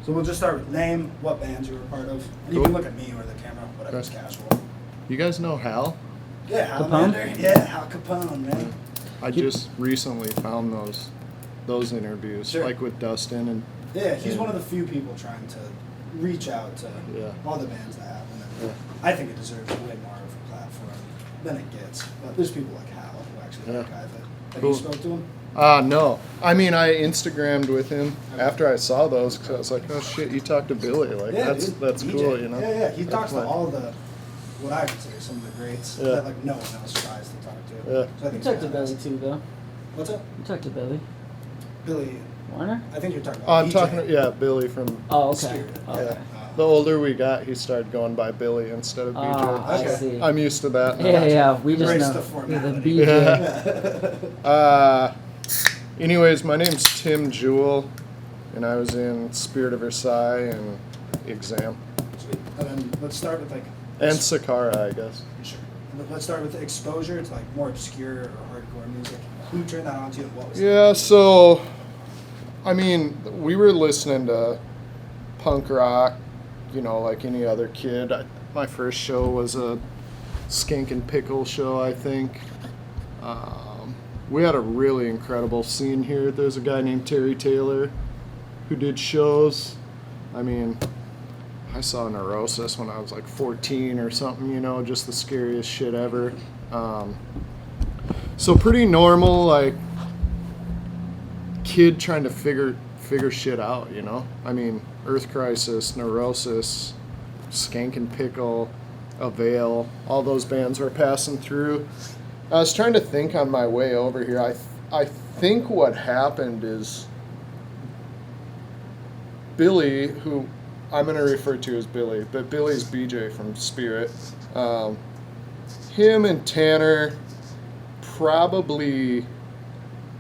So we'll just start with name, what bands you were a part of. And you can look at me or the camera, whatever's casual. You guys know Hal? Yeah, Hal Capone? Mander. Yeah, Hal Capone, man. I just recently found those interviews, Sure. like with Dustin and Yeah, he's one of the few people trying to reach out to all the bands that have. And I think it deserves way more of a platform than it gets. But there's people like Hal who actually archive it. Have you spoke to him? No. I mean, I Instagrammed with him after I saw those because I was like, oh shit, you talked to Billy. Like, that's DJ. cool, you know? Yeah. He talks to all the, what I consider some of the greats that like no one else tries to talk to. Yeah. So I think You talked to Billy too, though. What's up? You talked to Billy Billy. Warner? I think you're talking about I'm DJ. talking, Billy from. Oh, okay. Spirit. Okay. The older we got, he started going by Billy instead of BJ. Oh, I Okay. see. I'm used to that now. Yeah. We just Embrace know the you're the formality. BJ. Anyways, my name's Tim Jewell, and I was in Spirit of Versailles and Exam. Sweet. And then let's start with like. And Sakara, I guess. Sure. And then let's start with the exposure to like more obscure or hardcore music. Who turned that on to you and what was it? Yeah, so, I mean, we were listening to punk rock, you know, like any other kid. My first show was a Skink and Pickle show, I think. We had a really incredible scene here. There's a guy named Terry Taylor who did shows. I mean, I saw Neurosis when I was like 14 or something, you know, just the scariest shit ever. So pretty normal, like, kid trying to figure shit out, you know? I mean, Earth Crisis, Neurosis, Skank and Pickle, Avail, all those bands were passing through. I was trying to think on my way over here. I think what happened is Billy, who I'm going to refer to as Billy, but Billy's BJ from Spirit. Him and Tanner probably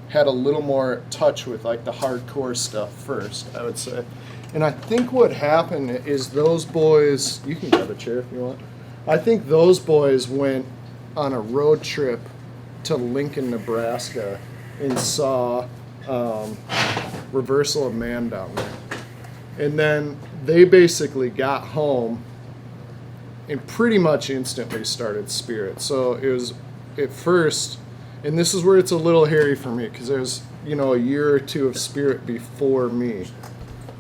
had a little more touch with like the hardcore stuff first, I would say. And I think what happened is those boys, you can grab a chair if you want. I think those boys went on a road trip to Lincoln, Nebraska and saw Reversal of Man down there. And then they basically got home and pretty much instantly started Spirit. So it was at first, and this is where it's a little hairy for me because there's, you know, a year or two of Spirit before me.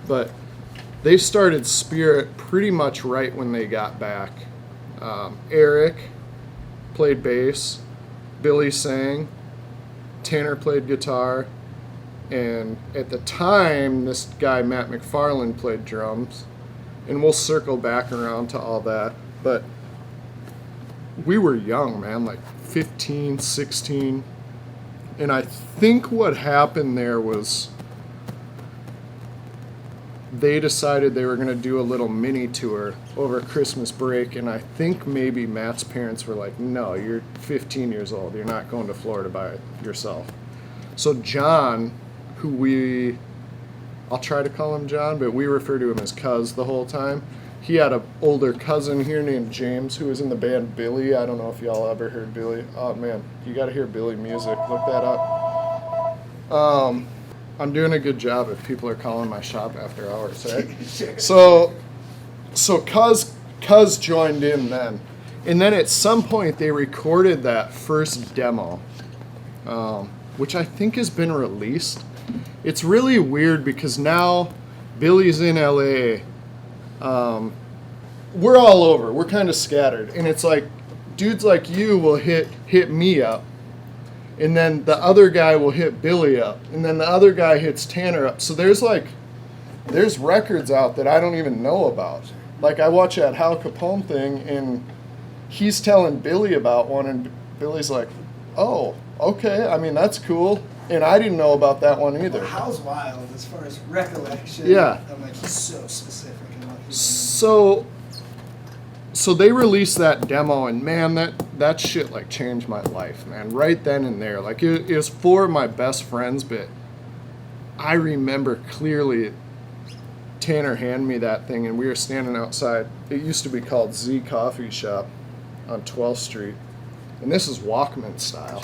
But they started Spirit pretty much right when they got back. Eric played bass, Billy sang, Tanner played guitar, and at the time, this guy, Matt McFarland, played drums. And we'll circle back around to all that. But we were young, man, like 15, 16. And I think what happened there was they decided they were going to do a little mini tour over Christmas break. And I think maybe Matt's parents were like, no, you're 15 years old. You're not going to Florida by yourself. So John, who I'll try to call him John, but we refer to him as Cuz the whole time. He had an older cousin here named James who was in the band Billy. I don't know if y'all ever heard Billy. Oh man, you got to hear Billy music. Look that up. I'm doing a good job if people are calling my shop after hours, right? So Cuz joined in then. And then at some point they recorded that first demo, which I think has been released. It's really weird because now Billy's in LA. We're all over. We're kind of scattered. And it's like dudes like you will hit me up. And then the other guy will hit Billy up. And then the other guy hits Tanner up. So there's records out that I don't even know about. Like I watch that Hal Capone thing and he's telling Billy about one and Billy's like, oh, okay. I mean, that's cool. And I didn't know about that one either. Well, Hal's wild as far as recollection. Yeah. I'm like, he's so specific in what he's So they released that demo, and man, that shit like changed my life, man. Right then and there, like it was for my best friends, but I remember clearly Tanner handed me that thing, and we were standing outside. It used to be called Z Coffee Shop on 12th Street, and this is Walkman style.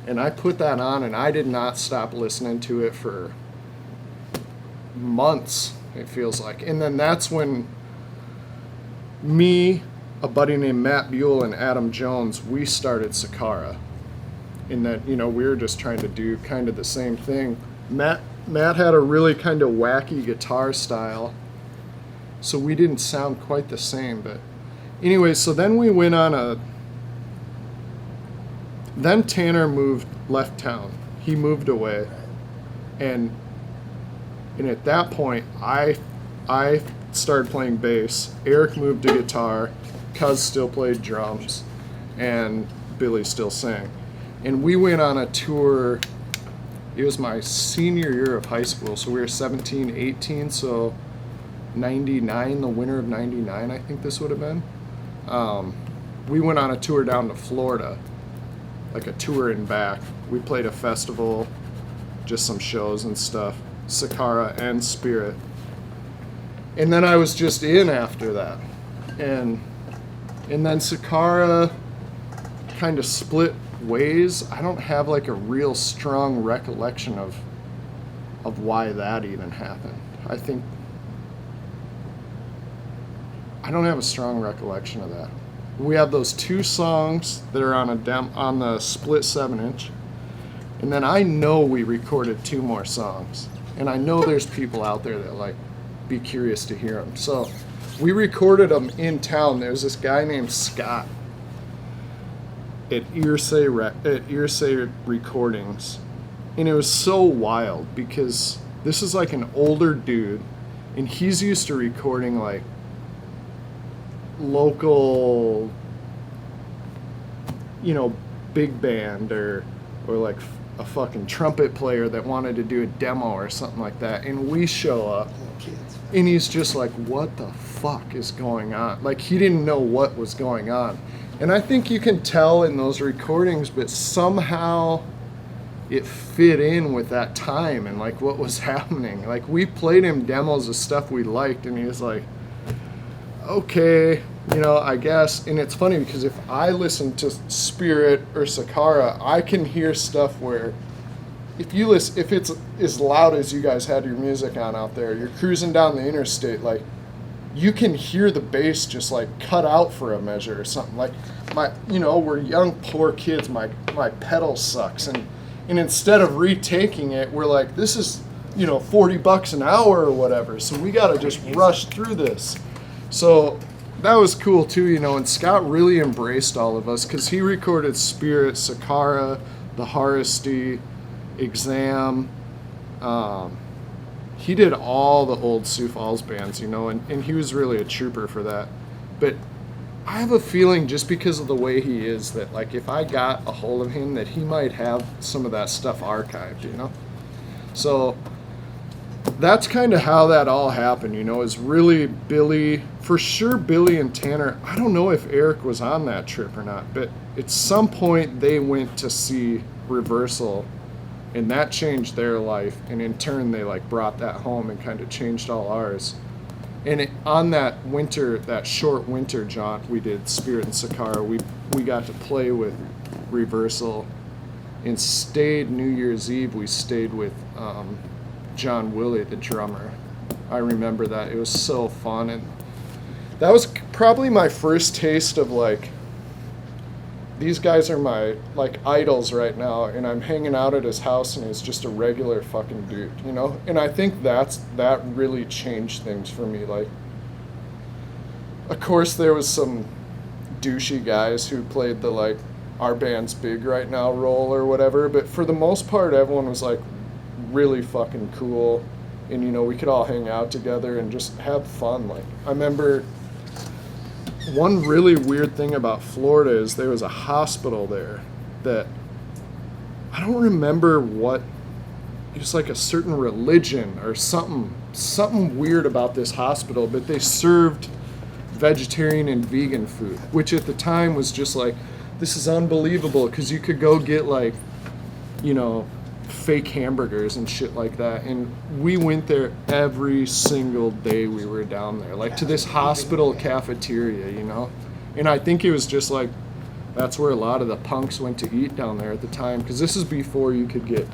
And I put that on, and I did not stop listening to it for months. it feels like. And then that's when me, a buddy named Matt Buell, and Adam Jones, we started Sakara. In that, we were just trying to do kind of the same thing. Matt had a really kind of wacky guitar style, so we didn't sound quite the same. But anyway, so then we went on then Tanner left town. He moved away. And at that point, I started playing bass. Eric moved to guitar. Cuz still played drums. And Billy still sang. And we went on a tour. It was my senior year of high school. So we were 17, 18. So 99, the winter of 99, I think this would have been. We went on a tour down to Florida. Like a tour and back. We played a festival. Just some shows and stuff. Sakara and Spirit. And then I was just in after that. And then Sakara kind of split ways. I don't have like a real strong recollection of why that even happened. I don't have a strong recollection of that. We have those 2 songs that are on the split 7-inch. And then I know we recorded 2 more songs. And I know there's people out there that like be curious to hear them. So we recorded them in town. There's this guy named Scott at Earsay Recordings. And it was so wild because this is like an older dude and he's used to recording like local, big band or like a fucking trumpet player that wanted to do a demo or something like that. And we show up and he's just like, what the fuck is going on? Like he didn't know what was going on. And I think you can tell in those recordings, but somehow it fit in with that time and like what was happening. Like we played him demos of stuff we liked and he was like, okay, I guess. And it's funny because if I listen to Spirit or Sakara, I can hear stuff where if it's as loud as you guys had your music on out there, you're cruising down the interstate, like you can hear the bass just like cut out for a measure or something. Like we're young, poor kids, my pedal sucks. And instead of retaking it, we're like, this is, $40 an hour or whatever. So we got to just rush through this. So that was cool too, and Scott really embraced all of us because he recorded Spirit, Sakara, The Harvesty, Exam. He did all the old Sioux Falls bands, and he was really a trooper for that. But I have a feeling just because of the way he is that like if I got a hold of him that he might have some of that stuff archived, So that's kind of how that all happened, is really Billy, for sure Billy and Tanner. I don't know if Eric was on that trip or not, but at some point they went to see Reversal and that changed their life. And in turn, they like brought that home and kind of changed all ours. And on that short winter jaunt, we did Spirit and Sakara. We got to play with Reversal and stayed New Year's Eve. We stayed with John Willie, the drummer. I remember that. It was so fun. And that was probably my first taste of like, these guys are my like idols right now, and I'm hanging out at his house and he's just a regular fucking dude, And I think that really changed things for me. Like, of course there was some douchey guys who played the like our band's big right now role or whatever, but for the most part everyone was like really fucking cool, and we could all hang out together and just have fun. Like I remember one really weird thing about Florida is there was a hospital there that I don't remember what, it was like a certain religion or something weird about this hospital, but they served vegetarian and vegan food, which at the time was just like, this is unbelievable, because you could go get like, fake hamburgers and shit like that. And we went there every single day we were down there, like to this hospital cafeteria, And I think it was just like, that's where a lot of the punks went to eat down there at the time, because this is before you could get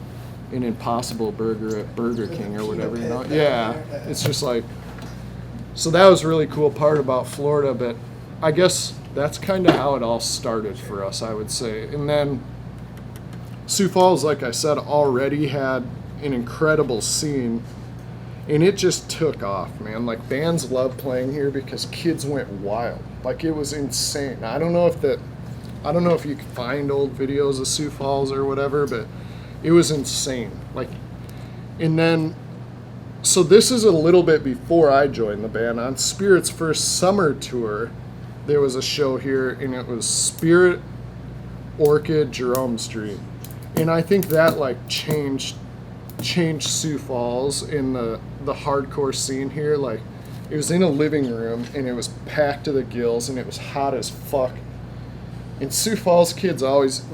an Impossible Burger at Burger King or whatever, you know? Pit Yeah, down there. it's just like, so that was a really cool part about Florida, but I guess that's kind of how it all started for us, I would say. And then Sioux Falls, like I said, already had an incredible scene, and it just took off, man. Like, bands loved playing here because kids went wild. Like, it was insane. I don't know if you can find old videos of Sioux Falls or whatever, but it was insane. Like, and then, so this is a little bit before I joined the band. On Spirit's first summer tour, there was a show here, and it was Spirit, Orchid, Jerome Street. And I think that, like, changed Sioux Falls in the hardcore scene here. Like, it was in a living room, and it was packed to the gills, and it was hot as fuck. And Sioux Falls kids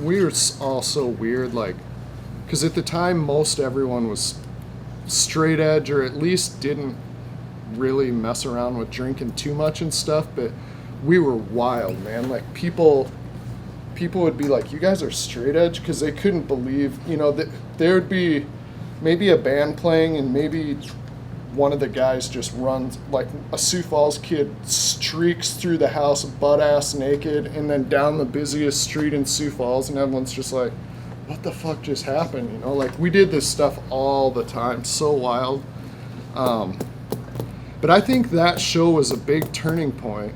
we were all so weird, like, because at the time, most everyone was straight edge, or at least didn't really mess around with drinking too much and stuff, but we were wild, man. Like, people would be like, you guys are straight edge, because they couldn't believe, you know, that there would be maybe a band playing, and maybe one of the guys just runs, like a Sioux Falls kid streaks through the house butt-ass naked, and then down the busiest street in Sioux Falls, and everyone's just like, what the fuck just happened? You know, like, we did this stuff all the time, so wild. But I think that show was a big turning point.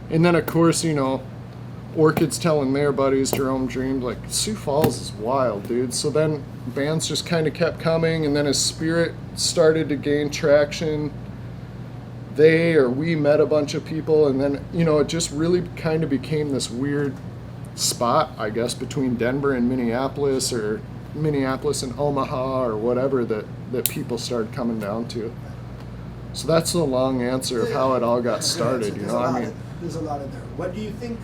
And then, of course, you know, Orchid's telling their buddies, Jerome Dreamed, like, Sioux Falls is wild, dude. So then bands just kind of kept coming, and then as Spirit started to gain traction, we met a bunch of people, and then, you know, it just really kind of became this weird spot, I guess, between Denver and Minneapolis, or Minneapolis and Omaha, or whatever, that people started coming down to. So that's the long answer of how it all got started, you know? I mean, there's a lot in there. What do you think,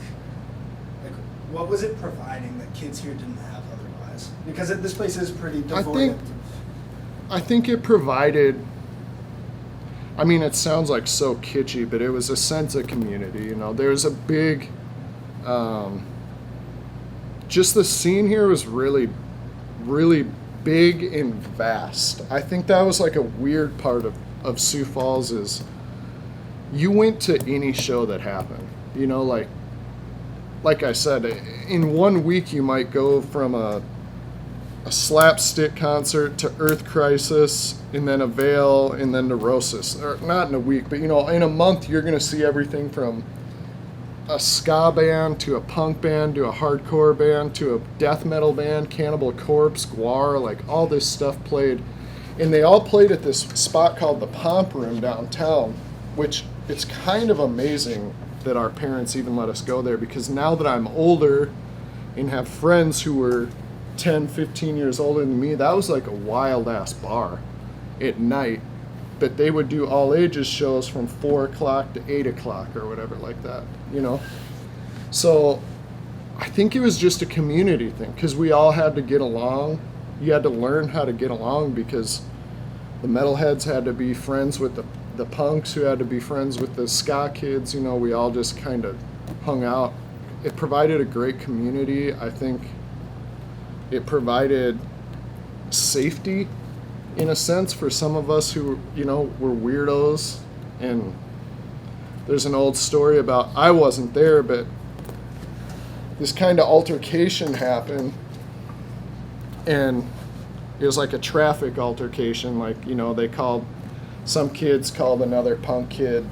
like, what was it providing that kids here didn't have otherwise? Because this place is pretty devoid. I think it provided, I mean, it sounds like so kitschy, but it was a sense of community, you know? There's a big, just the scene here was really, really big and vast. I think that was like a weird part of Sioux Falls is you went to any show that happened, you know, like I said, in 1 week you might go from a slapstick concert to Earth Crisis, and then a Veil, and then Neurosis. Or not in a week, but, you know, in a month you're going to see everything from a ska band to a punk band to a hardcore band to a death metal band, Cannibal Corpse, Guar, like all this stuff played. And they all played at this spot called the Pomp Room downtown, which it's kind of amazing that our parents even let us go there, because now that I'm older and have friends who were 10, 15 years older than me, that was like a wild ass bar at night. But they would do all ages shows from 4 o'clock to 8 o'clock or whatever like that, you know? So I think it was just a community thing, because we all had to get along. You had to learn how to get along, because the metalheads had to be friends with the punks, who had to be friends with the ska kids. You know, we all just kind of hung out. It provided a great community. I think it provided safety, in a sense, for some of us who, you know, were weirdos. And there's an old story about, I wasn't there, but this kind of altercation happened, and it was like a traffic altercation. Like, you know, some kids called another punk kid,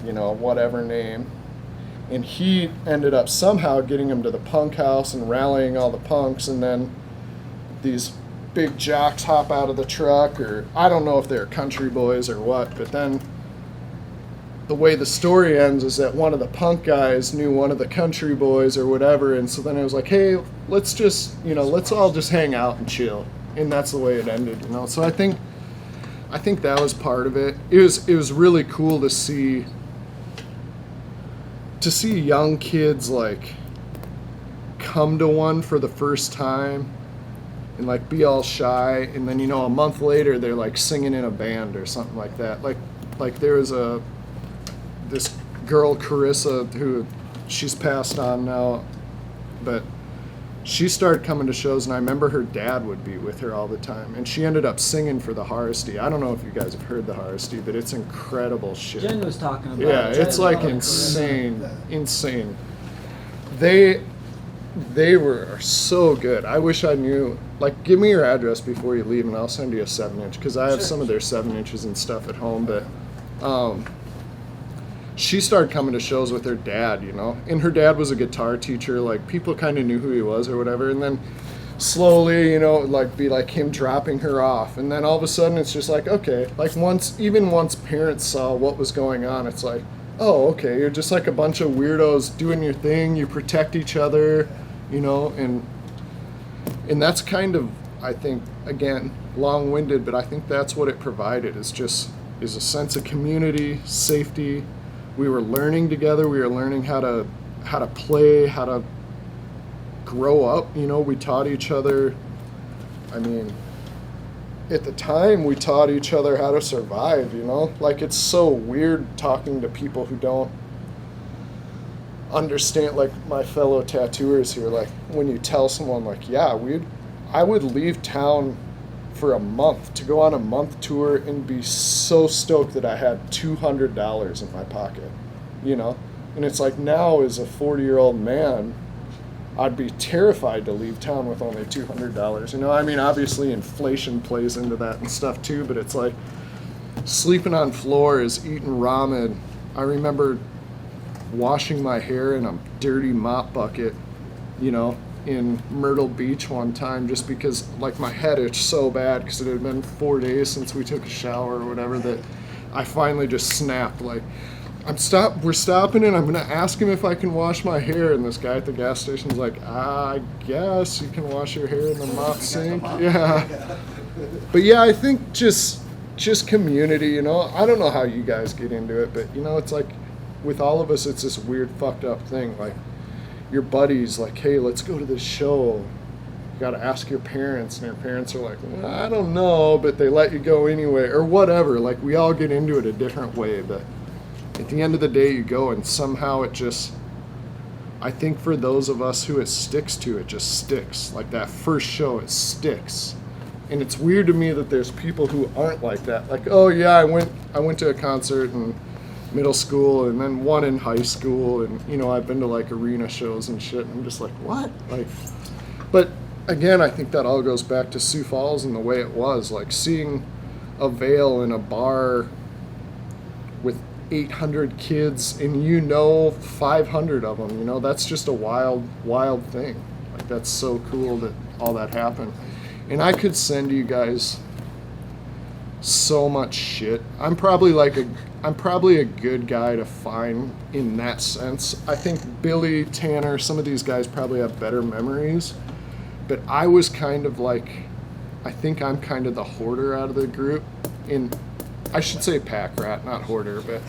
you know, whatever name, and he ended up somehow getting him to the punk house and rallying all the punks, and then these big jocks hop out of the truck, or I don't know if they're country boys or what, but then the way the story ends is that one of the punk guys knew one of the country boys or whatever, and so then it was like, hey, let's all just hang out and chill, and that's the way it ended, you know. So I think that was part of it. It was really cool to see young kids like come to one for the first time and like be all shy, and then, you know, a month later they're like singing in a band or something like that. Like there was this girl, Carissa, who she's passed on now, but she started coming to shows, and I remember her dad would be with her all the time, and she ended up singing for the Hardesty. I don't know if you guys have heard the Hardesty, but it's incredible shit. Jen was talking about Yeah, it. it's like insane. They were so good. I wish I knew. Like, give me your address before you leave, and I'll send you a 7-inch, because I have some of their 7-inches and stuff at home. But she started coming to shows with her dad, you know, and her dad was a guitar teacher. Like, people kind of knew who he was or whatever, and then slowly, you know, like be like him dropping her off, and then all of a sudden it's just like, okay, like once parents saw what was going on, it's like, oh, okay, you're just like a bunch of weirdos doing your thing, you protect each other, you know, and that's kind of, I think, again, long-winded, but I think that's what it provided, is a sense of community, safety. We were learning together, we were learning how to play, how to grow up, you know. We taught each other, I mean, at the time we taught each other how to survive, you know. Like, it's so weird talking to people who don't understand, like my fellow tattooers here, like when you tell someone like, yeah, I would leave town for a month to go on a month tour and be so stoked that I had $200 in my pocket, you know. And it's like, now as a 40-year-old man, I'd be terrified to leave town with only $200. You know, I mean, obviously inflation plays into that and stuff too, but it's like sleeping on floors, eating ramen. I remember washing my hair in a dirty mop bucket, you know, in Myrtle Beach one time, just because like my head itched so bad because it had been 4 days since we took a shower or whatever, that I finally just snapped, like, we're stopping, and I'm going to ask him if I can wash my hair. And this guy at the gas station's like, I guess you can wash your hair in the mop sink. Yeah. But yeah, I think just community, you know. I don't know how you guys get into it, but, you know, it's like with all of us, it's this weird fucked up thing. Like, your buddies, like, hey, let's go to this show. You got to ask your parents, and your parents are like, well, I don't know, but they let you go anyway, or whatever. Like, we all get into it a different way, but at the end of the day, you go, and somehow it just, I think for those of us who it sticks to, it just sticks. Like that first show, it sticks. And it's weird to me that there's people who aren't like that. Like, oh yeah, I went to a concert in middle school, and then one in high school, and, you know, I've been to like arena shows and shit, and I'm just like, what? Like, but again, I think that all goes back to Sioux Falls and the way it was. Like, seeing a veil in a bar with 800 kids, and you know 500 of them, you know, that's just a wild thing. Like, that's so cool that all that happened. And I could send you guys so much shit. I'm probably a good guy to find in that sense. I think Billy, Tanner, some of these guys probably have better memories, but I was kind of like, I think I'm kind of the hoarder out of the group. I should say pack rat, not hoarder, but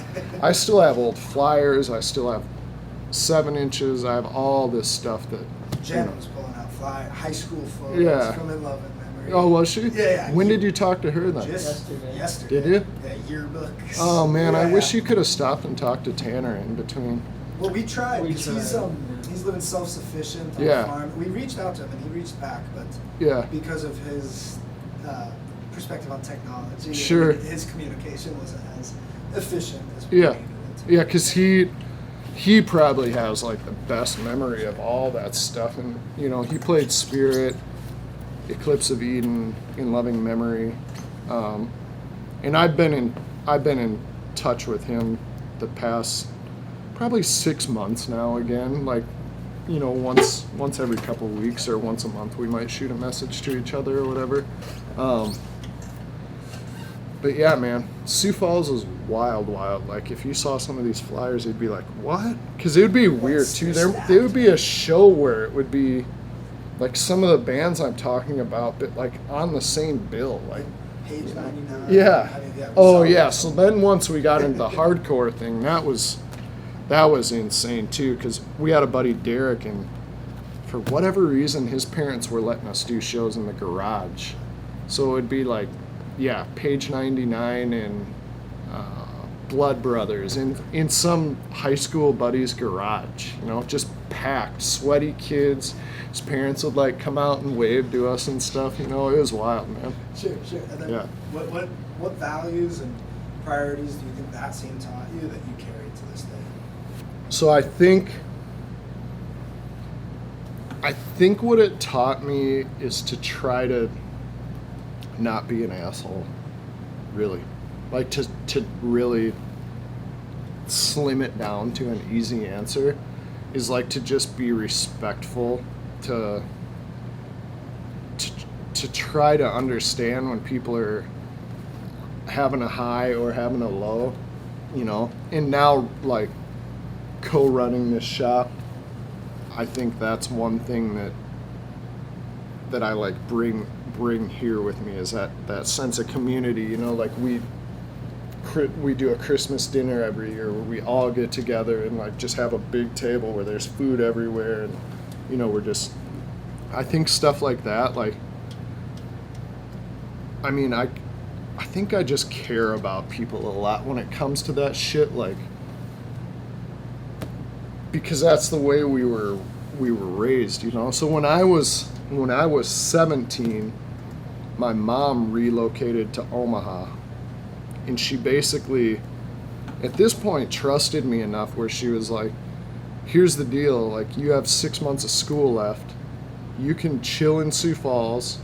I still have old flyers. I still have 7-inches. I have all this stuff that, Jen was pulling out high school photos from In Love and Memory. Oh, was she? Yeah. When did you talk to her then? Just yesterday. Did you? Yeah, yearbooks. Oh man, yeah. I wish you could have stopped and talked to Tanner in between. Well, we tried, because he's living self-sufficient on the farm. We reached out to him, and he reached back, but because of his perspective on technology, sure, his communication wasn't as efficient as we needed it to be. Yeah, because he probably has like the best memory of all that stuff, and, you know, he played Spirit, Eclipse of Eden, In Loving Memory, and I've been in touch with him the past probably 6 months now again, like, you know, once every couple of weeks or once a month we might shoot a message to each other or whatever. But yeah, man, Sioux Falls is wild. Like, if you saw some of these flyers, you'd be like, what? Because it would be weird too. There would be a show where it would be like some of the bands I'm talking about, but like on the same bill, like Page 99. Yeah. I mean, Oh yeah. So then once we got into the hardcore thing, that was insane too, because we had a buddy Derek, and for whatever reason his parents were letting us do shows in the garage, so it would be like, yeah, Page 99 and blood brothers in some high school buddy's garage, you know, just packed, sweaty kids. His parents would like come out and wave to us and stuff, you know. It was wild, man. Sure. And then Yeah. what values and priorities do you think that scene taught you that you carry to this day? So I think what it taught me is to try to not be an asshole, really. Like to really slim it down to an easy answer is like to just be respectful, to try to understand when people are having a high or having a low, you know. And now, like, co-running this shop, I think that's one thing that I like bring here with me is that sense of community, you know. Like we do a Christmas dinner every year where we all get together and like just have a big table where there's food everywhere, and you know, I think stuff like that, like, I mean, I think I just care about people a lot when it comes to that shit, like, because that's the way we were raised, you know. So when I was 17, my mom relocated to Omaha, and she basically at this point trusted me enough where she was like, here's the deal, like, you have 6 months of school left, you can chill in Sioux Falls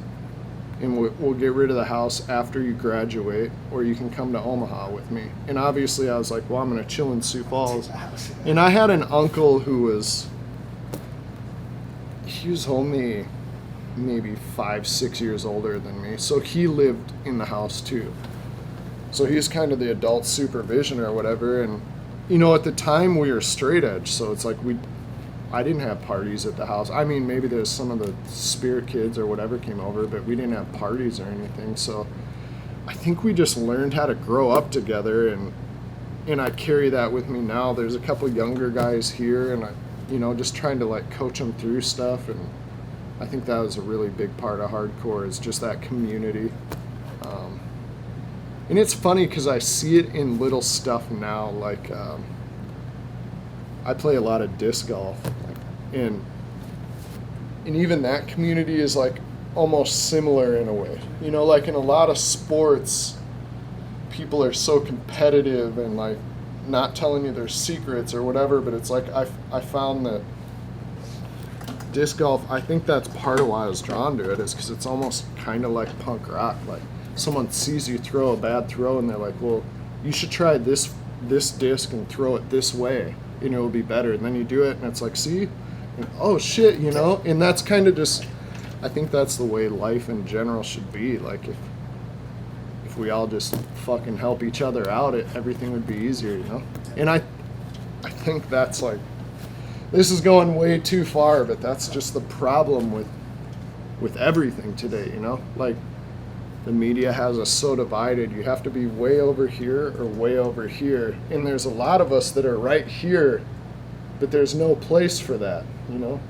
and we'll get rid of the house after you graduate, or you can come to Omaha with me. And obviously I was like, well, I'm going to chill in Sioux Falls. And I had an uncle who was only maybe 5-6 years older than me, so he lived in the house too. So he was kind of the adult supervision or whatever. And you know, at the time we were straight edge, so it's like I didn't have parties at the house. I mean, maybe there's some of the spirit kids or whatever came over, but we didn't have parties or anything. So I think we just learned how to grow up together, and I carry that with me now. There's a couple younger guys here, and I, you know, just trying to like coach them through stuff. And I think that was a really big part of hardcore, is just that community. And it's funny because I see it in little stuff now, like I play a lot of disc golf, and even that community is like almost similar in a way. You know, like in a lot of sports, people are so competitive and like not telling you their secrets or whatever, but it's like I found that disc golf, I think that's part of why I was drawn to it, is because it's almost kind of like punk rock. Like someone sees you throw a bad throw and they're like, well, you should try this disc and throw it this way, and it will be better. And then you do it and it's like, see, and, oh shit, you know. And that's kind of just, I think that's the way life in general should be. Like if we all just fucking help each other out, everything would be easier, you know. And I think that's like, this is going way too far, but that's just the problem with everything today, you know. Like the media has us so divided. You have to be way over here or way over here, and there's a lot of us that are right here, but there's no place for that, you know.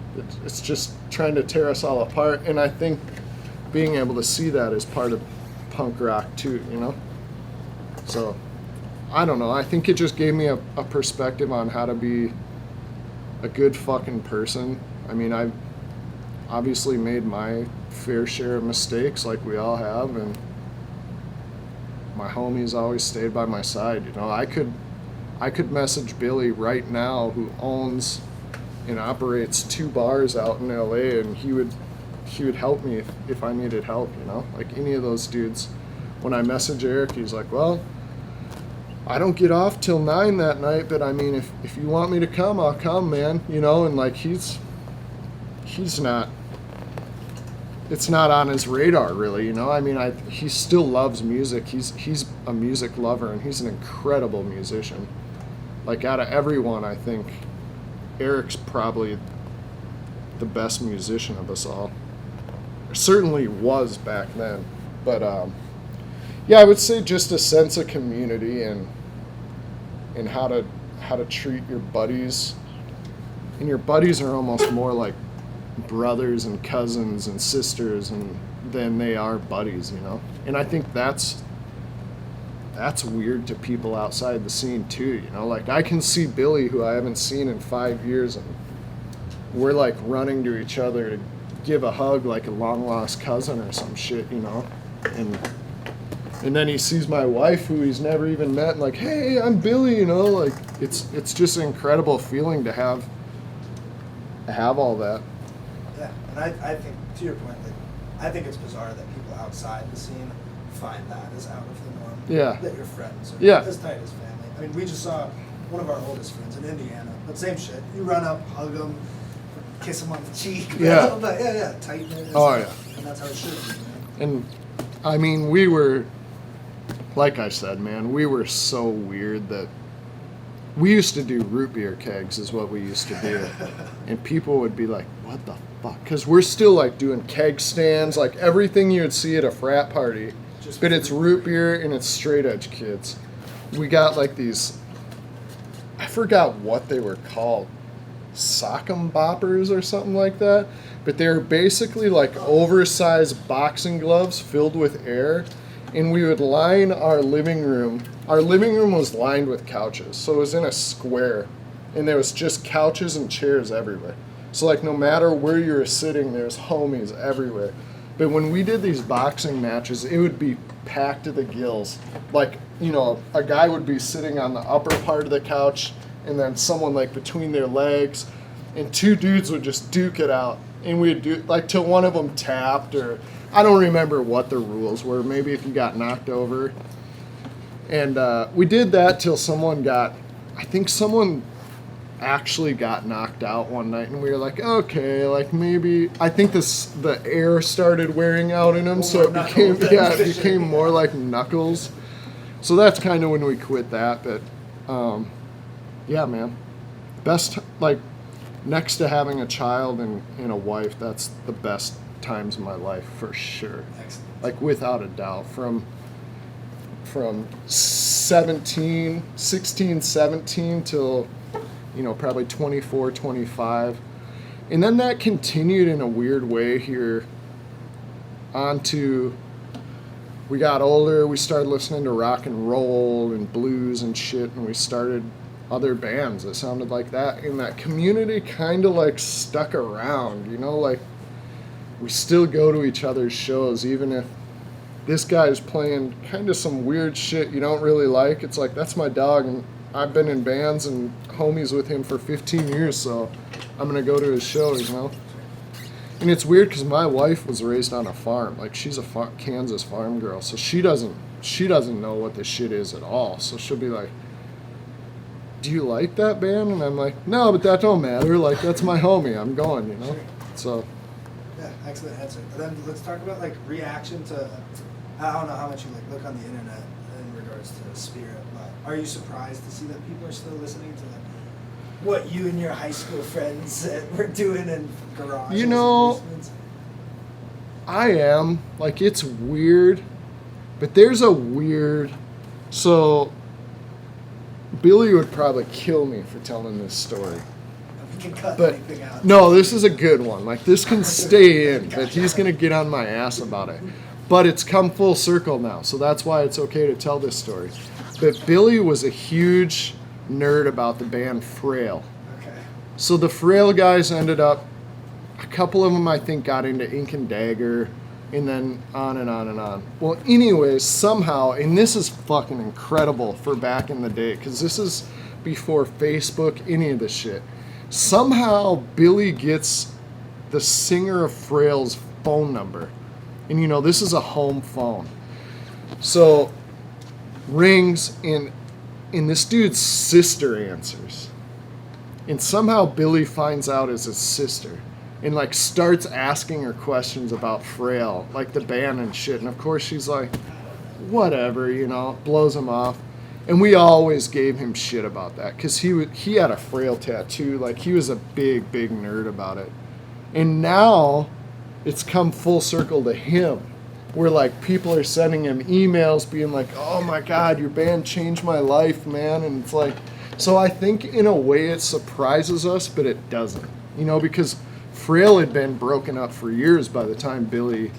It's just trying to tear us all apart. And I think being able to see that is part of punk rock too, you know. So I don't know, I think it just gave me a perspective on how to be a good fucking person. I mean, I've obviously made my fair share of mistakes, like we all have, and my homies always stayed by my side, you know. I could message Billy right now, who owns and operates 2 bars out in LA, and he would help me if I needed help, you know. Like any of those dudes. When I message Eric, he's like, well, I don't get off till 9 that night, but I mean, if you want me to come, I'll come, man, you know. And like he's not, it's not on his radar really, you know. I mean, he still loves music. He's a music lover, and he's an incredible musician. Like out of everyone, I think Eric's probably the best musician of us all. Or certainly was back then. But yeah, I would say just a sense of community and how to treat your buddies. And your buddies are almost more like brothers and cousins and sisters than they are buddies, you know. And I think that's that's weird to people outside the scene too, you know? Like, I can see Billy, who I haven't seen in 5 years, and we're like running to each other to give a hug like a long lost cousin or some shit, you know? And then he sees my wife, who he's never even met, and like, hey, I'm Billy, you know? Like, it's just an incredible feeling to have all that. Yeah, and I think, to your point, like, I think it's bizarre that people outside the scene find that as out of the norm. Yeah. That your friends are Yeah. as tight as family. I mean, we just saw one of our oldest friends in Indiana, but same shit. You run up, hug them, kiss them on the cheek. Yeah. But yeah, tight knit. Oh, yeah. And that's how it should be, man. And I mean, we were, like I said, man, we were so weird that we used to do root beer kegs is what we used to do. And people would be like, what the fuck? Because we're still like doing keg stands, like everything you would see at a frat party. But it's root beer and it's straight edge kids. We got like these, I forgot what they were called, sock'em boppers or something like that. But they were basically like oversized boxing gloves filled with air. And we would line our living room. Our living room was lined with couches. So it was in a square. And there was just couches and chairs everywhere. So like no matter where you were sitting, there's homies everywhere. But when we did these boxing matches, it would be packed to the gills. Like, you know, a guy would be sitting on the upper part of the couch and then someone like between their legs. And two dudes would just duke it out. And we'd do like till one of them tapped, or I don't remember what the rules were. Maybe if you got knocked over. And we did that till someone actually got knocked out one night, and we were like, okay, like maybe I think the air started wearing out in him, so it became more like knuckles. So that's kind of when we quit that. But yeah, man, best, like, next to having a child and a wife, that's the best times of my life for sure. Excellent. Like without a doubt, from 16, 17 till, you know, probably 24, 25. And then that continued in a weird way here onto, we got older, we started listening to rock and roll and blues and shit, and we started other bands that sounded like that. And that community kind of like stuck around, you know, like we still go to each other's shows, even if this guy's playing kind of some weird shit you don't really like. It's like, that's my dog, and I've been in bands and homies with him for 15 years, so I'm going to go to his show, you know? And it's weird because my wife was raised on a farm. Like, she's a Kansas farm girl, so she doesn't know what this shit is at all. So she'll be like, do you like that band? And I'm like, no, but that don't matter. Like, that's my homie. I'm going, you know? So. Yeah, excellent answer. And then let's talk about like reaction to, I don't know how much you like look on the internet in regards to Spirit, but are you surprised to see that people are still listening to like what you and your high school friends were doing in garages? You know, and basements? I am. Like, it's weird, but there's a weird, so Billy would probably kill me for telling this story. We can cut But anything out. no, this is a good one. Like, this can stay in, but he's gonna get on my ass about it. But it's come full circle now, so that's why it's okay to tell this story. But Billy was a huge nerd about the band Frail. Okay. So the Frail guys ended up, a couple of them I think got into Ink and Dagger, and then on and on and on. Well, anyways, somehow, and this is fucking incredible for back in the day, because this is before Facebook, any of this shit. Somehow Billy gets the singer of Frail's phone number. And you know, this is a home phone. So rings, and this dude's sister answers. And somehow Billy finds out it's his sister. And like starts asking her questions about Frail, like the band and shit. And of course she's like, whatever, you know, blows him off. And we always gave him shit about that, because he had a Frail tattoo. Like, he was a big, big nerd about it. And now it's come full circle to him, where like people are sending him emails being like, oh my God, your band changed my life, man. And it's like, so I think in a way it surprises us, but it doesn't, you know, because Frail had been broken up for years by the time Billy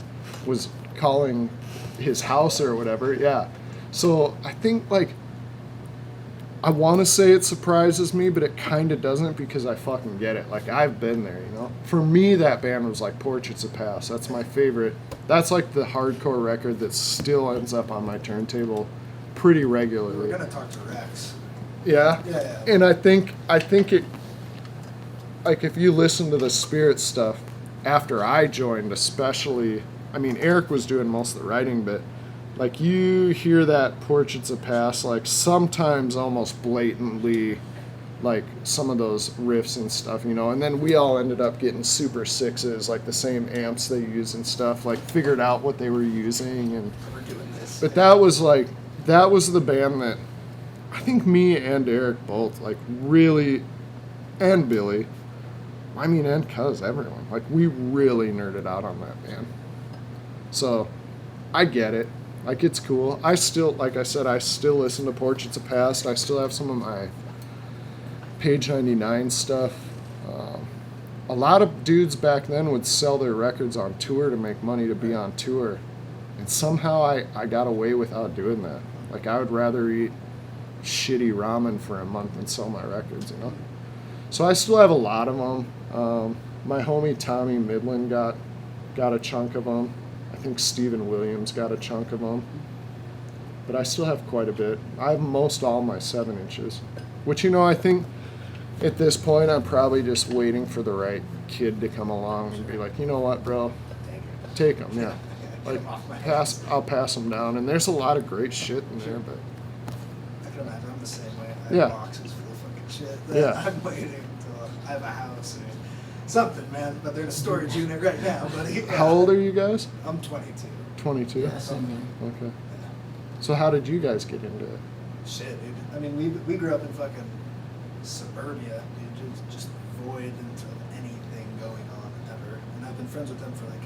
was calling his house or whatever. Yeah. So I think, like, I want to say it surprises me, but it kind of doesn't because I fucking get it. Like, I've been there, you know? For me, that band was like Portraits of Past. That's my favorite. That's like the hardcore record that still ends up on my turntable pretty regularly. We're going to talk to Rex. Yeah? Yeah. And I think it, like, if you listen to the Spirit stuff, after I joined especially, I mean, Eric was doing most of the writing, but like, you hear that Portraits of Past, like, sometimes almost blatantly, like, some of those riffs and stuff, you know, and then we all ended up getting Super Sixes, like the same amps they use and stuff, like, figured out what they were using, and We're doing this. but that was the band that I think me and Eric both, like, really, and Billy, I mean, and Cuz, everyone, like, we really nerded out on that band. So I get it. Like, it's cool. I still, like I said, I still listen to Portraits of Past. I still have some of my Page 99 stuff. A lot of dudes back then would sell their records on tour to make money to be on tour. And somehow I got away without doing that. Like, I would rather eat shitty ramen for a month than sell my records, you know? So I still have a lot of them. My homie Tommy Midland got a chunk of them. I think Stephen Williams got a chunk of them. But I still have quite a bit. I have most all my 7 inches. Which, you know, I think at this point I'm probably just waiting for the right kid to come along and be like, you know what, bro? Take them, yeah. Like, I'll pass them down. And there's a lot of great shit in there, but... I can imagine I'm the same way. I have Yeah. boxes full of fucking shit that Yeah. I'm waiting until I have a house or something, man. But they're in a storage unit right now, buddy. Yeah. How old are you guys? I'm 22. 22? Yeah, same here. Okay. Yeah. So how did you guys get into it? Shit, dude. I mean, we grew up in fucking suburbia, dude. Just void into anything going on ever. And I've been friends with them for like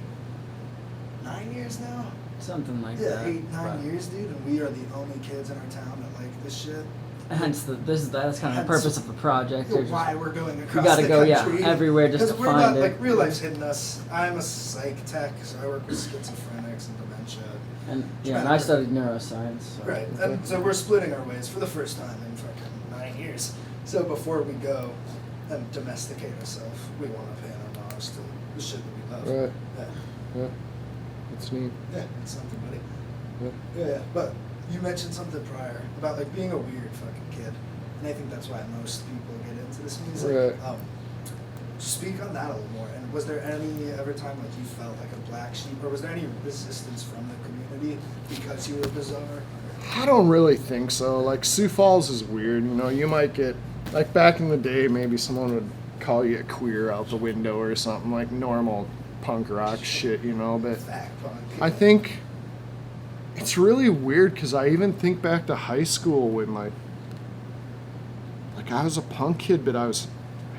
9 years now. Something like Yeah, that. 8, 9 But- years, dude. And we are the only kids in our town that like this shit. Hence, that's kind of Hence- the purpose of the project. They're just- Why we're going across gotta the go, country. yeah, everywhere just to 'Cause we're find not, it. like, real life's hitting us. I'm a psych tech, so I work with schizophrenics and dementia. and I studied neuroscience. So. Right, and so we're splitting our ways for the first time in fucking 9 years. So before we go and domesticate ourselves, we want to pay an homage to the shit that we love. Right. Yeah, Yeah. That's neat. yeah, it's something, buddy. Yeah. Yeah, but you mentioned something prior about like being a weird fucking kid, and I think that's why most people get into this music. Right. Speak on that a little more. And was there any ever time like you felt like a black sheep, or was there any resistance from the community because you were bizarre? I don't really think so. Like, Sioux Falls is weird. You know, you might get, like, back in the day, maybe someone would call you a queer out the window or something, like normal punk rock shit, you know, but Fat punk. I think it's really weird because I even think back to high school when, like, I was a punk kid, but I was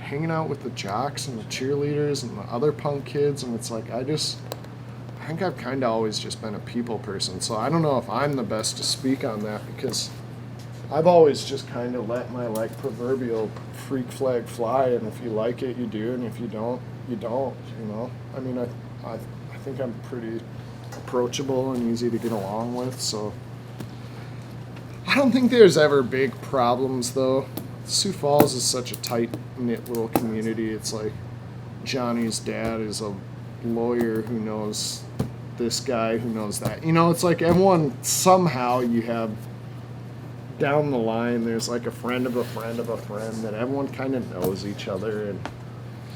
hanging out with the jocks and the cheerleaders and the other punk kids, and it's like, I think I've kind of always just been a people person, so I don't know if I'm the best to speak on that because I've always just kind of let my, like, proverbial freak flag fly, and if you like it, you do, and if you don't, you don't, you know? I mean, I think I'm pretty approachable and easy to get along with, so I don't think there's ever big problems, though. Sioux Falls is such a tight-knit little community. It's like Johnny's dad is a lawyer who knows this guy who knows that. You know, it's like everyone, somehow you have down the line, there's like a friend of a friend of a friend that everyone kind of knows each other.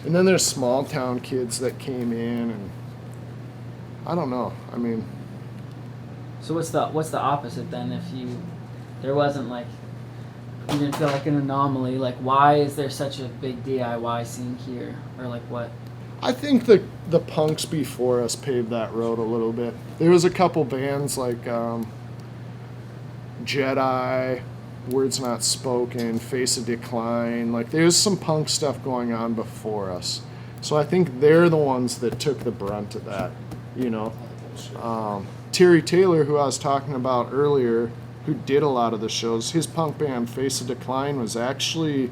And then there's small town kids that came in, and I don't know. I mean... So what's the opposite then? If there wasn't like, you didn't feel like an anomaly, like why is there such a big DIY scene here, or like what? I think the punks before us paved that road a little bit. There was a couple bands like Jedi, Words Not Spoken, Face of Decline. Like, there's some punk stuff going on before us. So I think they're the ones that took the brunt of that, you know. Terry Taylor, who I was talking about earlier, who did a lot of the shows, his punk band Face of Decline was actually,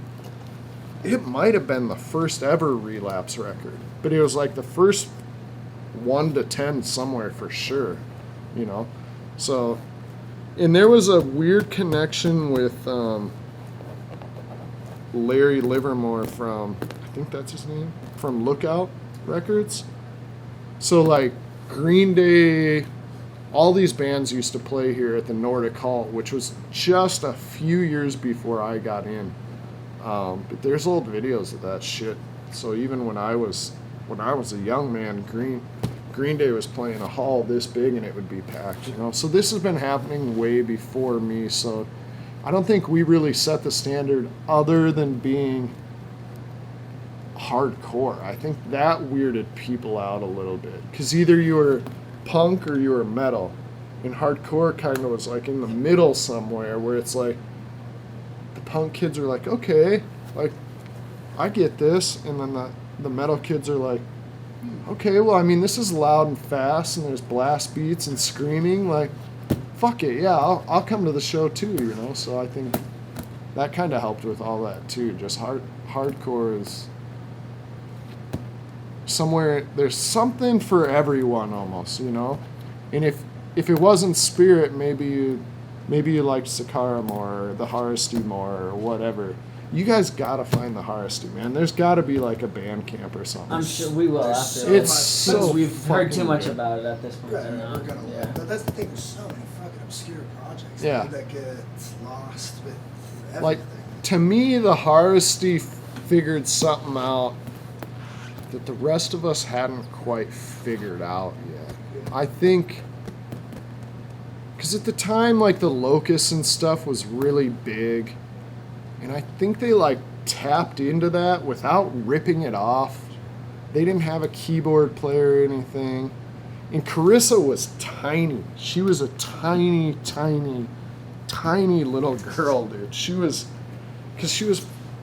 it might have been the first ever Relapse record, but it was like the first 1 to 10 somewhere for sure, you know. So And there was a weird connection with Larry Livermore from, I think that's his name, from Lookout Records. So like Green Day, all these bands used to play here at the Nordic Hall, which was just a few years before I got in. But there's old videos of that shit. So even when I was a young man, Green Day was playing a hall this big and it would be packed, you know. So this has been happening way before me. So I don't think we really set the standard other than being hardcore. I think that weirded people out a little bit because either you were punk or you were metal, and hardcore kind of was like in the middle somewhere where it's like the punk kids are like, okay, like I get this, and then the metal kids are like, okay, well, I mean, this is loud and fast and there's blast beats and screaming, like fuck it, yeah, I'll come to the show too, you know. So I think that kind of helped with all that too. Just hardcore is somewhere, there's something for everyone almost, you know. And if it wasn't Spirit, maybe you liked Sakara more or the Harvesty more or whatever. You guys gotta find the Harvesty, man. There's gotta be like a band camp or something. I'm sure we will after. It's so we've heard too much good. about it at this point. Right, now. we're gonna Yeah. but that's the thing, there's so many fucking obscure projects Yeah. that get lost with everything. Like, to me, the Harvesty figured something out that the rest of us hadn't quite figured out yet. I think, because at the time, like, the Locust and stuff was really big, and I think they, like, tapped into that without ripping it off. They didn't have a keyboard player or anything. And Carissa was tiny. She was a tiny, tiny, tiny little girl, dude. She was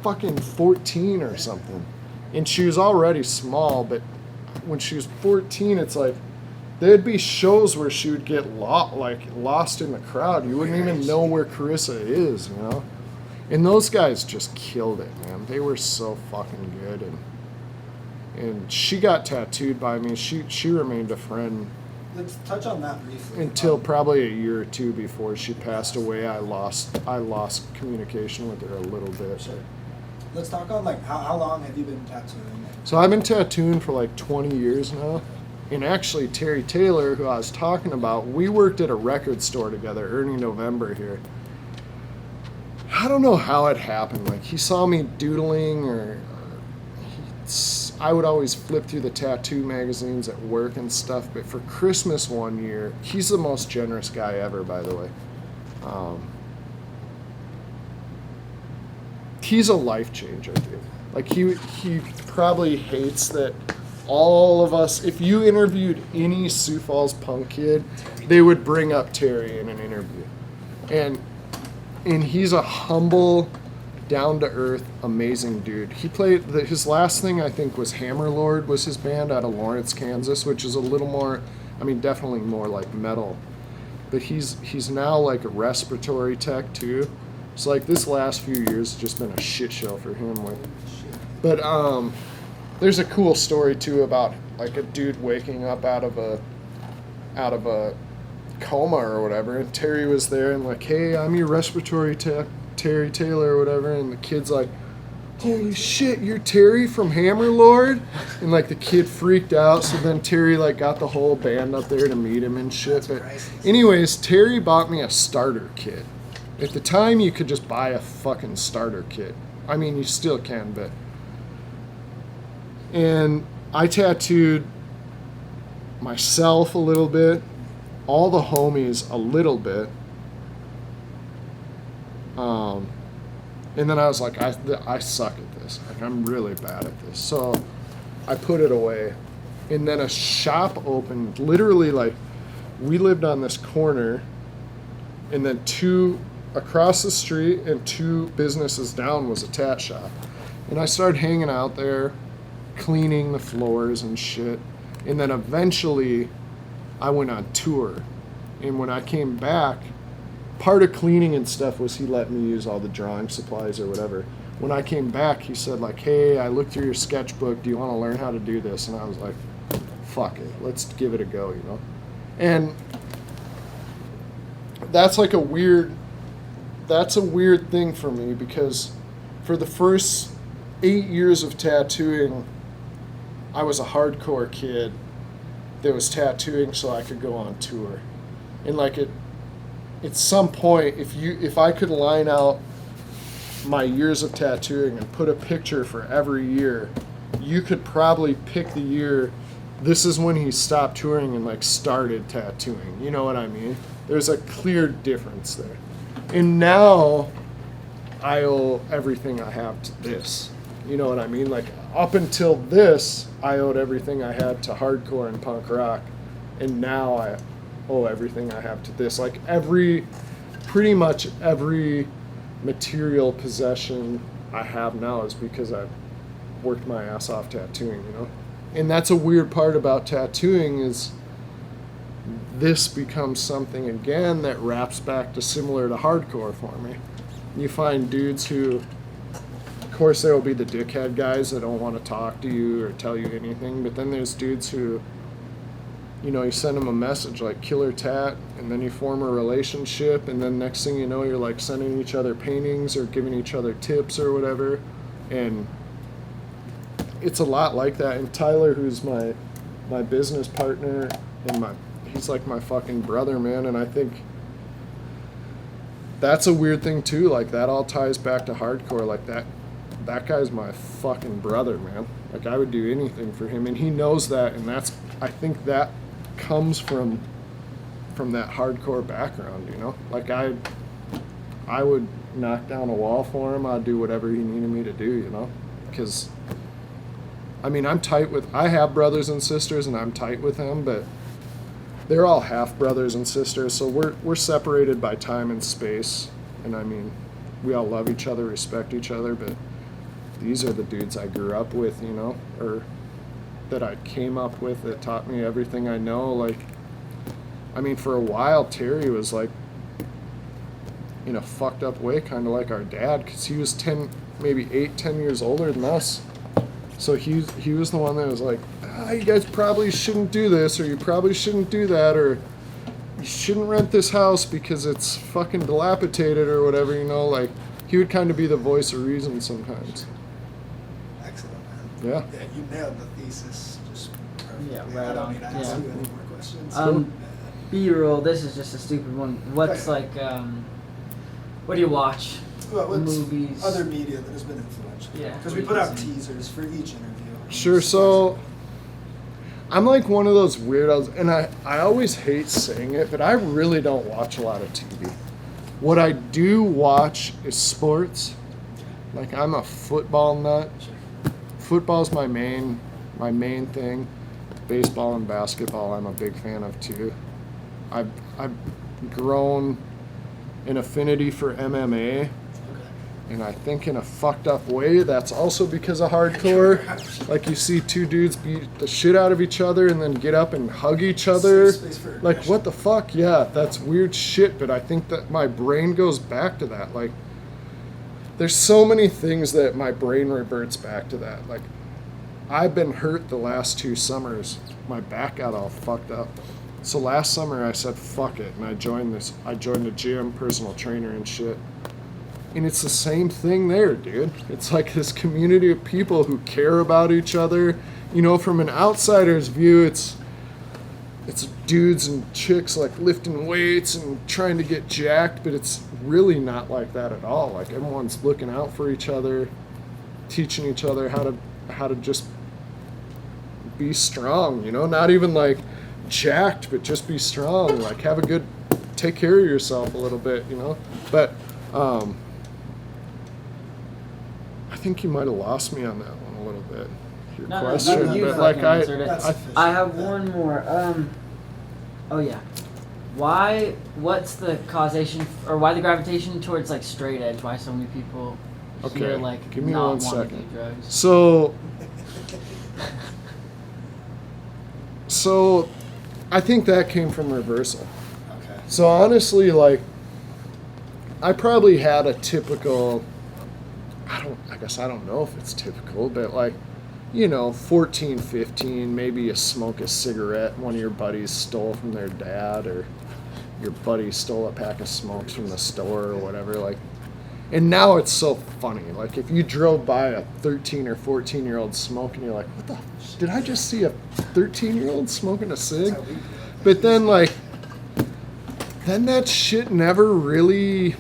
fucking 14 or something. And she was already small, but when she was 14, it's like, there'd be shows where she would get lost in the crowd. You wouldn't even know where Carissa is, you know? And those guys just killed it, man. They were so fucking good. And she got tattooed by me. She remained a friend Let's touch on that briefly. until probably a year or two before she passed away. I lost communication with her a little bit. Sure. Let's talk on, like, how long have you been tattooing? So I've been tattooing for like 20 years now. And actually, Terry Taylor, who I was talking about, we worked at a record store together early November here. I don't know how it happened. Like, he saw me doodling, I would always flip through the tattoo magazines at work and stuff. But for Christmas one year, he's the most generous guy ever, by the way. He's a life changer, dude. Like, he probably hates that all of us, if you interviewed any Sioux Falls punk kid, they would bring up Terry in an interview. And he's a humble, down-to-earth, amazing dude. He played, his last thing I think was Hammerlord was his band out of Lawrence, Kansas, which is a little more, I mean, definitely more like metal. But he's now like a respiratory tech too. So like this last few years has just been a shit show for him. But there's a cool story too about like a dude waking up out of a coma or whatever, and Terry was there and like, hey, I'm your respiratory tech, Terry Taylor or whatever, and the kid's like, holy shit, you're Terry from Hammerlord? And like the kid freaked out, so then Terry like got the whole band up there to meet him and shit. But anyways, Terry bought me a starter kit. At the time you could just buy a fucking starter kit. I mean, you still can, but. And I tattooed myself a little bit, all the homies a little bit. And then I was like, I suck at this. Like, I'm really bad at this. So I put it away. And then a shop opened, literally, like, we lived on this corner, and then two across the street and two businesses down was a tat shop. And I started hanging out there, cleaning the floors and shit. And then eventually I went on tour. And when I came back, part of cleaning and stuff was he let me use all the drawing supplies or whatever. When I came back, he said like, hey, I looked through your sketchbook. Do you want to learn how to do this? And I was like, fuck it. Let's give it a go, you know? And that's like that's a weird thing for me, because for the first 8 years of tattooing, I was a hardcore kid that was tattooing so I could go on tour. And like at some point, if I could line out my years of tattooing and put a picture for every year, you could probably pick the year. This is when he stopped touring and like started tattooing. You know what I mean? There's a clear difference there. And now I owe everything I have to this. You know what I mean? Like up until this, I owed everything I had to hardcore and punk rock. And now I owe everything I have to this. Like pretty much every material possession I have now is because I've worked my ass off tattooing, you know? And that's a weird part about tattooing, is this becomes something again that wraps back to similar to hardcore for me. You find dudes who, of course, there will be the dickhead guys that don't want to talk to you or tell you anything, but then there's dudes who, you know, you send them a message like killer tat, and then you form a relationship, and then next thing you know, you're like sending each other paintings or giving each other tips or whatever. And it's a lot like that. And Tyler, who's my business partner, and he's like my fucking brother, man. And I think that's a weird thing too. Like that all ties back to hardcore. Like that guy's my fucking brother, man. Like I would do anything for him, and he knows that. And I think that comes from that hardcore background, you know? Like I would knock down a wall for him. I'd do whatever he needed me to do, you know? Because I mean, I have brothers and sisters, and I'm tight with them, but they're all half brothers and sisters, so we're separated by time and space. And I mean, we all love each other, respect each other, but these are the dudes I grew up with, you know, or that I came up with that taught me everything I know. Like, I mean, for a while, Terry was like, in a fucked up way, kind of like our dad, because he was 10 years older than us. So he was the one that was like, you guys probably shouldn't do this, or you probably shouldn't do that, or you shouldn't rent this house because it's fucking dilapidated or whatever, you know? Like, he would kind of be the voice of reason sometimes. Excellent, man. Yeah. Yeah, you nailed the thesis just perfectly. Yeah, right I don't on. need to ask you any more questions. B-roll, this is just a stupid one. What's like, what do you watch? Well, what's Movies. other media that has been influential? Yeah. Because we put out teasers for each interview. Sure, so I'm like one of those weirdos, and I always hate saying it, but I really don't watch a lot of TV. What I do watch is sports. Like, I'm a football nut. Football's my main thing. Baseball and basketball I'm a big fan of too. I've grown an affinity for MMA, and I think in a fucked up way that's also because of hardcore. Like, you see two dudes beat the shit out of each other and then get up and hug each other. Like, what the fuck? Yeah, that's weird shit, but I think that my brain goes back to that. Like, there's so many things that my brain reverts back to that. Like, I've been hurt the last 2 summers. My back got all fucked up. So last summer I said, fuck it, and I joined a gym, personal trainer and shit. And it's the same thing there, dude. It's like this community of people who care about each other. You know, from an outsider's view, it's dudes and chicks like lifting weights and trying to get jacked, but it's really not like that at all. Like, everyone's looking out for each other, teaching each other how to just be strong, you know, not even like jacked, but just be strong, like take care of yourself a little bit, you know. But I think you might have lost me on that one a little bit, your question. You but like I have one more. Oh yeah. What's the causation, or why the gravitation towards like straight edge? Why so many people here like give me not 1 want to second. do drugs? So I think that came from reversal. Okay. So honestly, like, I probably had a typical, I guess I don't know if it's typical, but like, you know, 14, 15, maybe you smoke a cigarette one of your buddies stole from their dad, or your buddy stole a pack of smokes from the store or whatever, like. And now it's so funny. Like, if you drove by a 13 or 14-year-old smoking, you're like, what the? Did I just see a 13-year-old smoking a cig? But then, like, then that shit never really,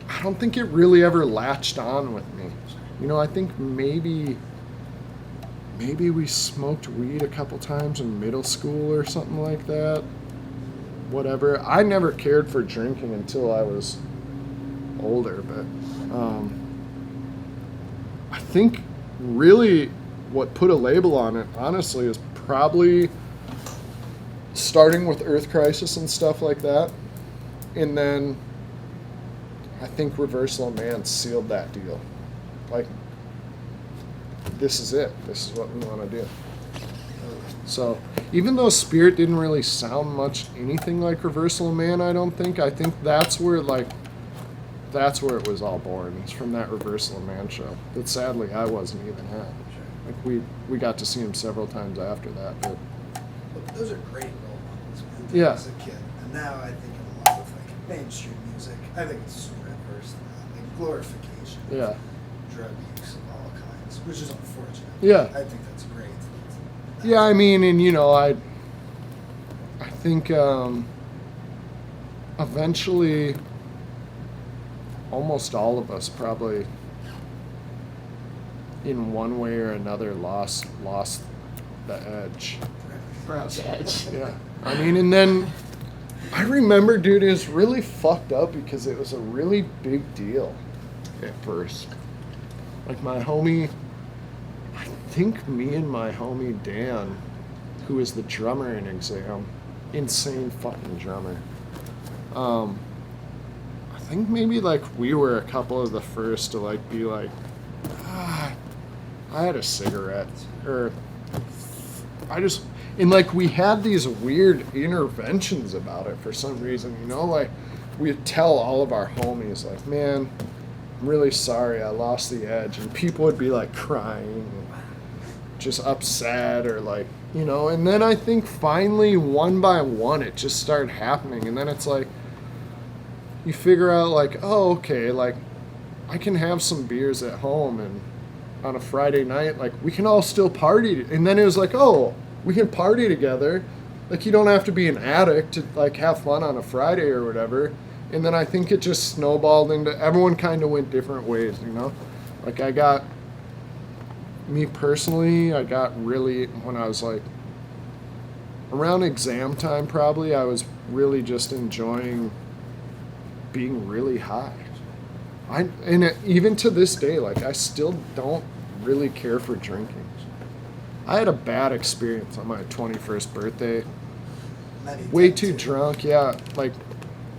I don't think it really ever latched on with me. You know, I think maybe we smoked weed a couple times in middle school or something like that. Whatever. I never cared for drinking until I was older, but I think really what put a label on it, honestly, is probably starting with Earth Crisis and stuff like that, and then I think Reversal of Man sealed that deal. Like, this is it. This is what we want to do. So even though Spirit didn't really sound much anything like Reversal of Man, I think that's where it was all born. It's from that Reversal of Man show that sadly I wasn't even at. Like, we got to see him several times after that. But those are great role models, man. Yeah. As a kid, and now I think in a lot of like mainstream music, I think it's super adverse to that, like glorification yeah, of drug use of all kinds, which is unfortunate. Yeah. I think that's great. yeah. I mean, and you know, I think eventually, almost all of us probably, in one way or another, lost the edge. Broke edge. Yeah. I mean, and then I remember, dude, it was really fucked up because it was a really big deal at first. Like, my homie, I think me and my homie Dan, who is the drummer in Exam, insane fucking drummer. I think maybe like we were a couple of the first to like be like, I had a cigarette, or and like we had these weird interventions about it for some reason, you know, like we'd tell all of our homies like, man, I'm really sorry I lost the edge, and people would be like crying and just upset, or like, you know, and then I think finally one by one it just started happening, and then it's like you figure out like, oh, okay, like I can have some beers at home, and on a Friday night, like we can all still party, and then it was like, oh, we can party together, like you don't have to be an addict to like have fun on a Friday or whatever. And then I think it just snowballed into, everyone kind of went different ways, you know, like me personally, I got really, when I was like around exam time, probably I was really just enjoying being really high. Even to this day, like I still don't really care for drinking. I had a bad experience on my 21st birthday. Way too drunk, yeah. Like,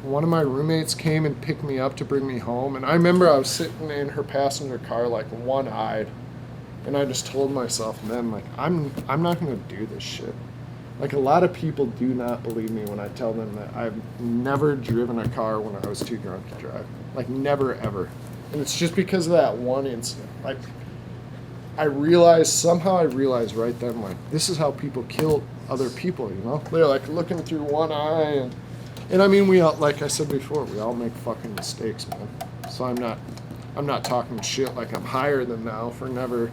one of my roommates came and picked me up to bring me home, and I remember I was sitting in her passenger car like one-eyed, and I just told myself then, like, I'm not gonna do this shit. Like, a lot of people do not believe me when I tell them that I've never driven a car when I was too drunk to drive. Like, never, ever. And it's just because of that one incident. Like, I realized right then, like, this is how people kill other people, you know? They're, like, looking through one eye, and I mean, we all, like I said before, we all make fucking mistakes, man. So I'm not talking shit like I'm higher than now for never,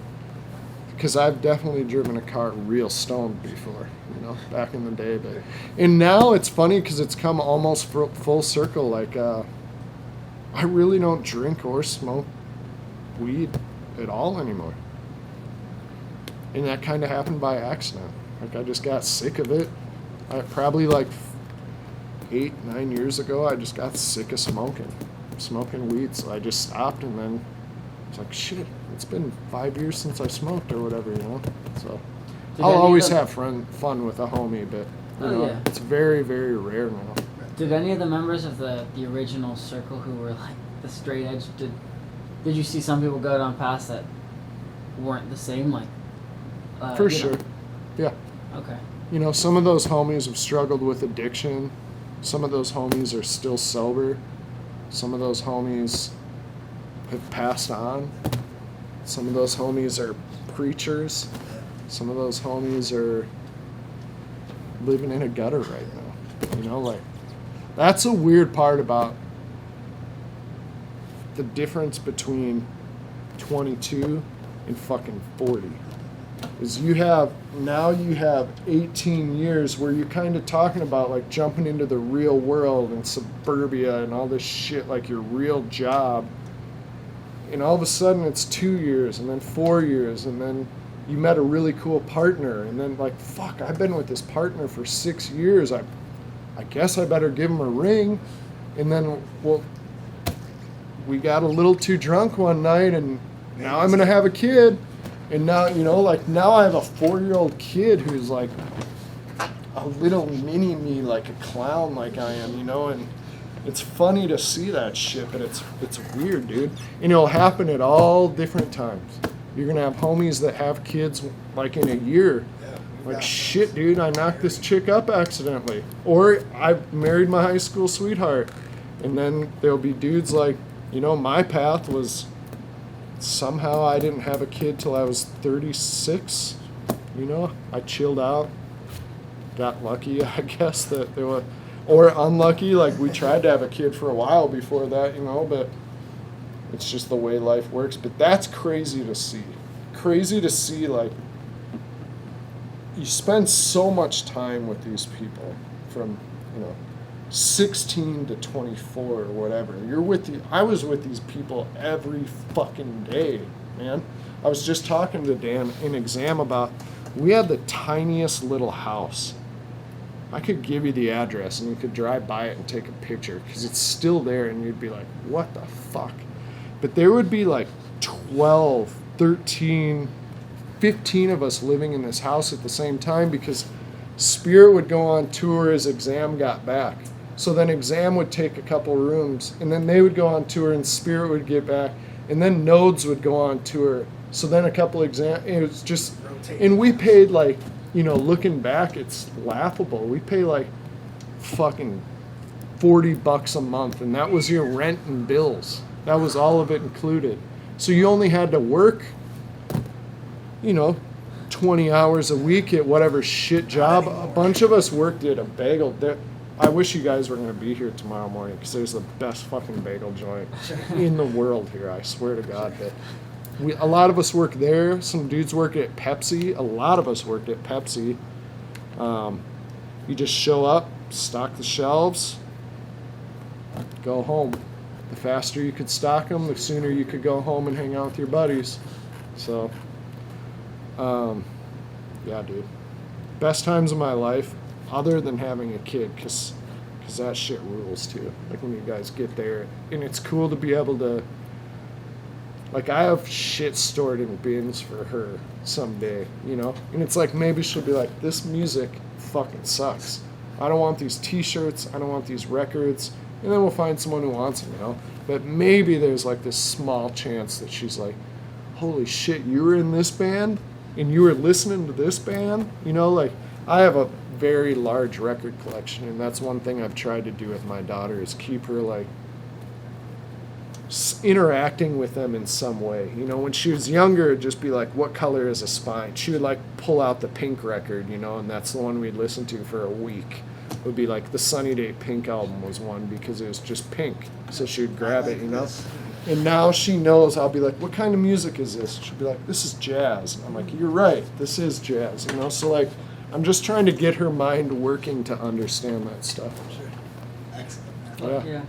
because I've definitely driven a car real stoned before, you know, back in the day. But, and now it's funny because it's come almost full circle. Like, I really don't drink or smoke weed at all anymore. And that kind of happened by accident. Like, I just got sick of it. I probably like 8-9 years ago, I just got sick of smoking weed. So I just stopped, and then it's like, shit, it's been 5 years since I smoked or whatever, you know? So I'll always have fun with a homie, but you know, yeah. It's very, very rare now. Did any of the members of the original circle who were like the straight edge, did you see some people go down past that weren't the same? Like, for sure. know? Yeah. Okay. You know, some of those homies have struggled with addiction. Some of those homies are still sober. Some of those homies have passed on. Some of those homies are preachers. Some of those homies are living in a gutter right now. You know, like, That's a weird part about the difference between 22 and fucking 40. Is you have 18 years where you're kind of talking about like jumping into the real world and suburbia and all this shit, like your real job. And all of a sudden it's 2 years and then 4 years and then you met a really cool partner and then like, fuck, I've been with this partner for 6 years. I guess I better give him a ring. And then, well, we got a little too drunk one night and now I'm going to have a kid. And now, you know, like now I have a 4-year-old kid who's like a little mini me, like a clown like I am, you know, and it's funny to see that shit, but it's weird, dude. And it'll happen at all different times. You're going to have homies that have kids like in a year. Like, shit, dude, I knocked this chick up accidentally. Or I married my high school sweetheart. And then there'll be dudes like, you know, my path was somehow I didn't have a kid till I was 36. You know, I chilled out. Got lucky, I guess, that there were, or unlucky, like we tried to have a kid for a while before that, you know, but it's just the way life works. But that's crazy to see. Crazy to see, like, you spend so much time with these people from, you know, 16 to 24 or whatever. I was with these people every fucking day, man. I was just talking to Dan in exam about, we had the tiniest little house. I could give you the address and you could drive by it and take a picture because it's still there and you'd be like, what the fuck? But there would be like 12, 13, 15 of us living in this house at the same time because Spirit would go on tour as exam got back. So then exam would take a couple rooms and then they would go on tour and Spirit would get back and then nodes would go on tour. So then a couple exam, it was just, and we paid like, you know, looking back, it's laughable. We pay like fucking $40 a month and that was your rent and bills. That was all of it included. So you only had to work, you know, 20 hours a week at whatever shit job. A bunch of us worked at a bagel. I wish you guys were going to be here tomorrow morning because there's the best fucking bagel joint in the world here, I swear to God. But a lot of us work there. Some dudes work at Pepsi. A lot of us worked at Pepsi. You just show up, stock the shelves, go home. The faster you could stock them, the sooner you could go home and hang out with your buddies. So, yeah, dude. Best times of my life, other than having a kid, because that shit rules too. Like when you guys get there, and it's cool to be able to, like, I have shit stored in bins for her someday, you know? And it's like, maybe she'll be like, this music fucking sucks. I don't want these t-shirts, I don't want these records, and then we'll find someone who wants them, you know? But maybe there's like this small chance that she's like, holy shit, you were in this band? And you were listening to this band? You know, like, I have a very large record collection, and that's one thing I've tried to do with my daughter is keep her, like, interacting with them in some way. You know, when she was younger, it'd just be like, what color is a spine? She would, like, pull out the Pink record, you know, and that's the one we'd listen to for a week. It would be like the Sunny Day Pink album was one because it was just pink. So she would grab it, you know. And now she knows, I'll be like, what kind of music is this? She'll be like, this is jazz. And I'm like, you're right, this is jazz, you know. So, like, I'm just trying to get her mind working to understand that stuff. Sure. Excellent. Yeah. Yeah.